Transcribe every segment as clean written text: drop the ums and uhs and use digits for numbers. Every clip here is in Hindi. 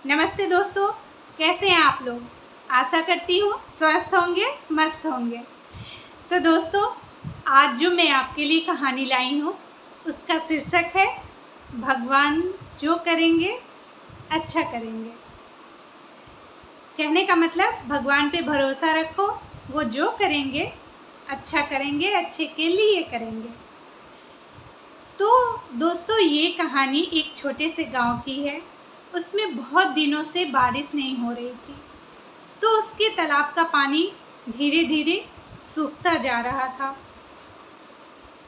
नमस्ते दोस्तों, कैसे हैं आप लोग। आशा करती हूँ स्वस्थ होंगे, मस्त होंगे। तो दोस्तों, आज जो मैं आपके लिए कहानी लाई हूँ उसका शीर्षक है भगवान जो करेंगे अच्छा करेंगे। कहने का मतलब भगवान पे भरोसा रखो, वो जो करेंगे अच्छा करेंगे, अच्छे के लिए करेंगे। तो दोस्तों, ये कहानी एक छोटे से गांव की है। उसमें बहुत दिनों से बारिश नहीं हो रही थी, तो उसके तालाब का पानी धीरे धीरे सूखता जा रहा था।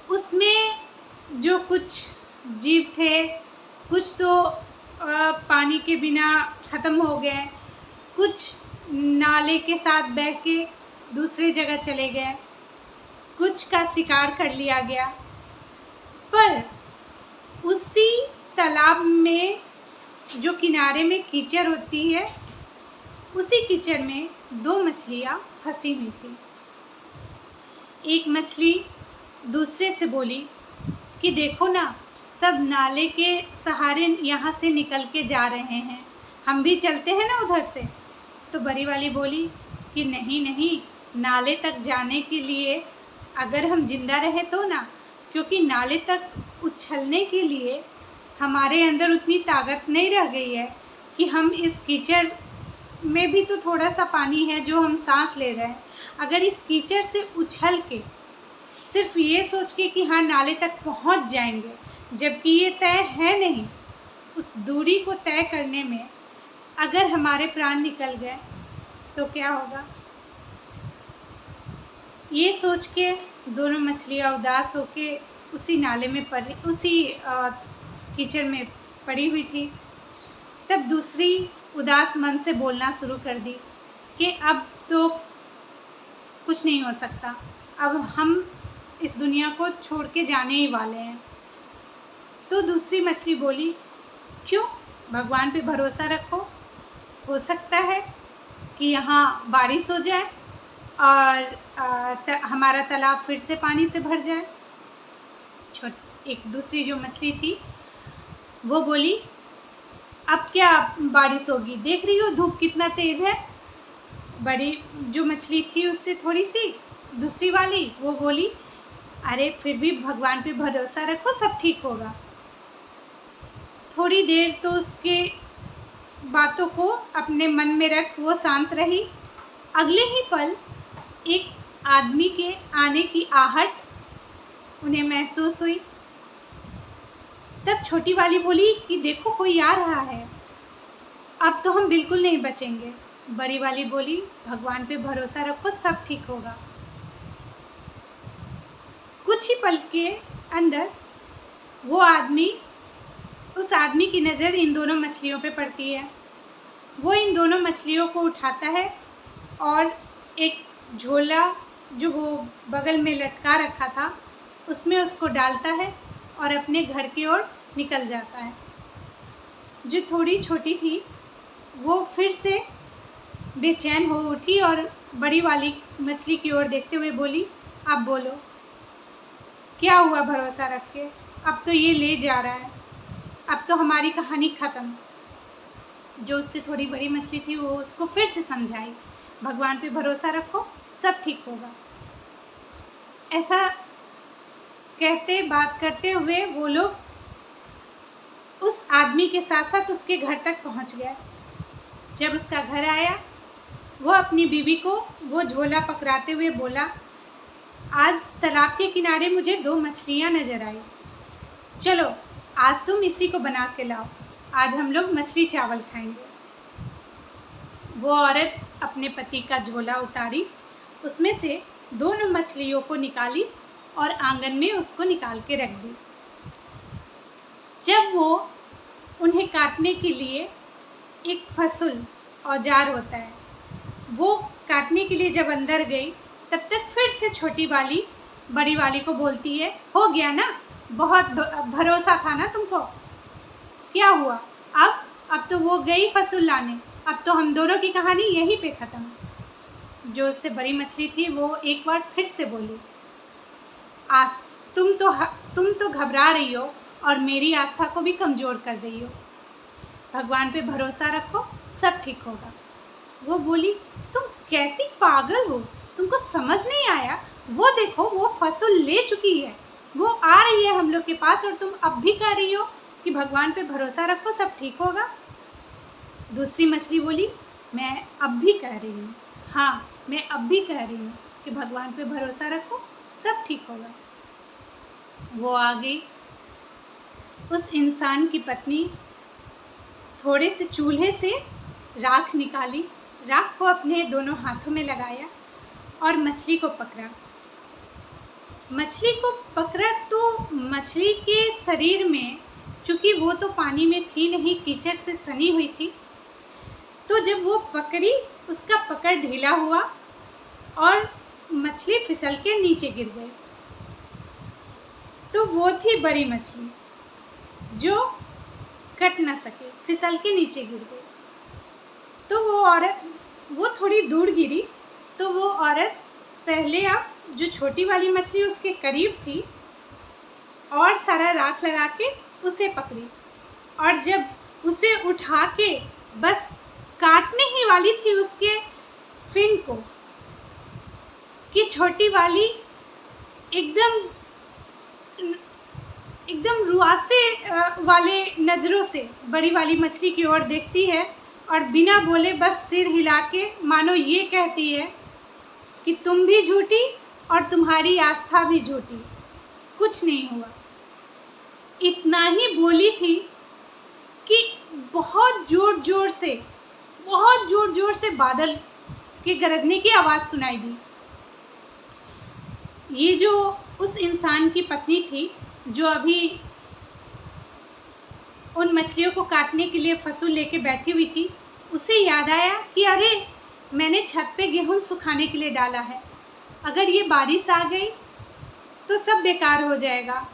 उसमें जो कुछ जीव थे, कुछ तो पानी के बिना ख़त्म हो गए, कुछ नाले के साथ बह के दूसरी जगह चले गए, कुछ का शिकार कर लिया गया। पर उसी तालाब में जो किनारे में कीचड़ होती है, उसी कीचड़ में दो मछलियाँ फंसी हुई थी। एक मछली दूसरे से बोली कि देखो ना, सब नाले के सहारे यहाँ से निकल के जा रहे हैं, हम भी चलते हैं ना उधर से। तो बड़ी वाली बोली कि नहीं नहीं, नाले तक जाने के लिए अगर हम जिंदा रहे तो ना, क्योंकि नाले तक उछलने के लिए हमारे अंदर उतनी ताकत नहीं रह गई है कि हम इस कीचड़ में भी तो थोड़ा सा पानी है जो हम सांस ले रहे हैं, अगर इस कीचड़ से उछल के सिर्फ ये सोच के कि हाँ नाले तक पहुंच जाएंगे, जबकि ये तय है नहीं, उस दूरी को तय करने में अगर हमारे प्राण निकल गए तो क्या होगा। ये सोच के दोनों मछलियाँ उदास होके उसी नाले में उसी कीचड़ में पड़ी हुई थी। तब दूसरी उदास मन से बोलना शुरू कर दी कि अब तो कुछ नहीं हो सकता, अब हम इस दुनिया को छोड़ के जाने ही वाले हैं। तो दूसरी मछली बोली, क्यों, भगवान पे भरोसा रखो, हो सकता है कि यहाँ बारिश हो जाए और हमारा तालाब फिर से पानी से भर जाए। एक दूसरी जो मछली थी वो बोली, अब क्या बारिश होगी, देख रही हो धूप कितना तेज है। बड़ी जो मछली थी उससे थोड़ी सी दूसरी वाली वो बोली, अरे फिर भी भगवान पे भरोसा रखो, सब ठीक होगा। थोड़ी देर तो उसके बातों को अपने मन में रख वो शांत रही। अगले ही पल एक आदमी के आने की आहट उन्हें महसूस हुई। तब छोटी वाली बोली कि देखो कोई आ रहा है, अब तो हम बिल्कुल नहीं बचेंगे। बड़ी वाली बोली, भगवान पे भरोसा रखो, सब ठीक होगा। कुछ ही पल के अंदर उस आदमी की नज़र इन दोनों मछलियों पे पड़ती है। वो इन दोनों मछलियों को उठाता है और एक झोला जो वो बगल में लटका रखा था उसमें उसको डालता है और अपने घर की ओर निकल जाता है। जो थोड़ी छोटी थी वो फिर से बेचैन हो उठी और बड़ी वाली मछली की ओर देखते हुए बोली, अब बोलो क्या हुआ भरोसा रख के, अब तो ये ले जा रहा है, अब तो हमारी कहानी ख़त्म। जो उससे थोड़ी बड़ी मछली थी वो उसको फिर से समझाई, भगवान पे भरोसा रखो, सब ठीक होगा। ऐसा कहते बात करते हुए वो लोग उस आदमी के साथ साथ उसके घर तक पहुंच गए। जब उसका घर आया, वो अपनी बीवी को वो झोला पकड़ाते हुए बोला, आज तालाब के किनारे मुझे दो मछलियाँ नज़र आई, चलो आज तुम इसी को बना के लाओ, आज हम लोग मछली चावल खाएंगे। वो औरत अपने पति का झोला उतारी, उसमें से दोनों मछलियों को निकाली और आंगन में उसको निकाल के रख दी। जब वो उन्हें काटने के लिए एक फसुल औजार होता है, वो काटने के लिए जब अंदर गई, तब तक फिर से छोटी वाली बड़ी वाली को बोलती है, हो गया ना, बहुत भरोसा था ना तुमको, क्या हुआ, अब तो वो गई फसुल लाने, अब तो हम दोनों की कहानी यहीं पे ख़त्म। जो उससे बड़ी मछली थी वो एक बार फिर से बोली, आज तुम तो घबरा रही हो और मेरी आस्था को भी कमज़ोर कर रही हो। भगवान पे भरोसा रखो, सब ठीक होगा। वो बोली, तुम कैसी पागल हो, तुमको समझ नहीं आया? वो देखो, वो फसल ले चुकी है, वो आ रही है हम लोग के पास, और तुम अब भी कह रही हो कि भगवान पे भरोसा रखो, सब ठीक होगा। दूसरी मछली बोली, मैं अब भी कह रही हूँ, हाँ मैं अब भी कह रही हूँ कि भगवान पे भरोसा रखो, सब ठीक होगा। वो आ गई। उस इंसान की पत्नी थोड़े से चूल्हे से राख निकाली, राख को अपने दोनों हाथों में लगाया और मछली को पकड़ा। मछली को पकड़ा तो मछली के शरीर में, चूँकि वो तो पानी में थी नहीं, कीचड़ से सनी हुई थी, तो जब वो पकड़ी, उसका पकड़ ढीला हुआ और मछली फिसल के नीचे गिर गई। तो वो थी बड़ी मछली जो कट ना सके, फिसल के नीचे गिर गई। तो वो औरत, वो थोड़ी दूर गिरी, तो वो औरत पहले अब जो छोटी वाली मछली उसके करीब थी और सारा राख लगा के उसे पकड़ी, और जब उसे उठा के बस काटने ही वाली थी उसके फिन को, कि छोटी वाली एकदम रुआसे वाले नज़रों से बड़ी वाली मछली की ओर देखती है और बिना बोले बस सिर हिला के मानो ये कहती है कि तुम भी झूठी और तुम्हारी आस्था भी झूठी, कुछ नहीं हुआ। इतना ही बोली थी कि बहुत ज़ोर ज़ोर से बादल के गरजने की आवाज़ सुनाई दी। ये जो उस इंसान की पत्नी थी जो अभी उन मछलियों को काटने के लिए फसूल लेके बैठी हुई थी, उसे याद आया कि अरे मैंने छत पे गेहूं सुखाने के लिए डाला है, अगर ये बारिश आ गई तो सब बेकार हो जाएगा,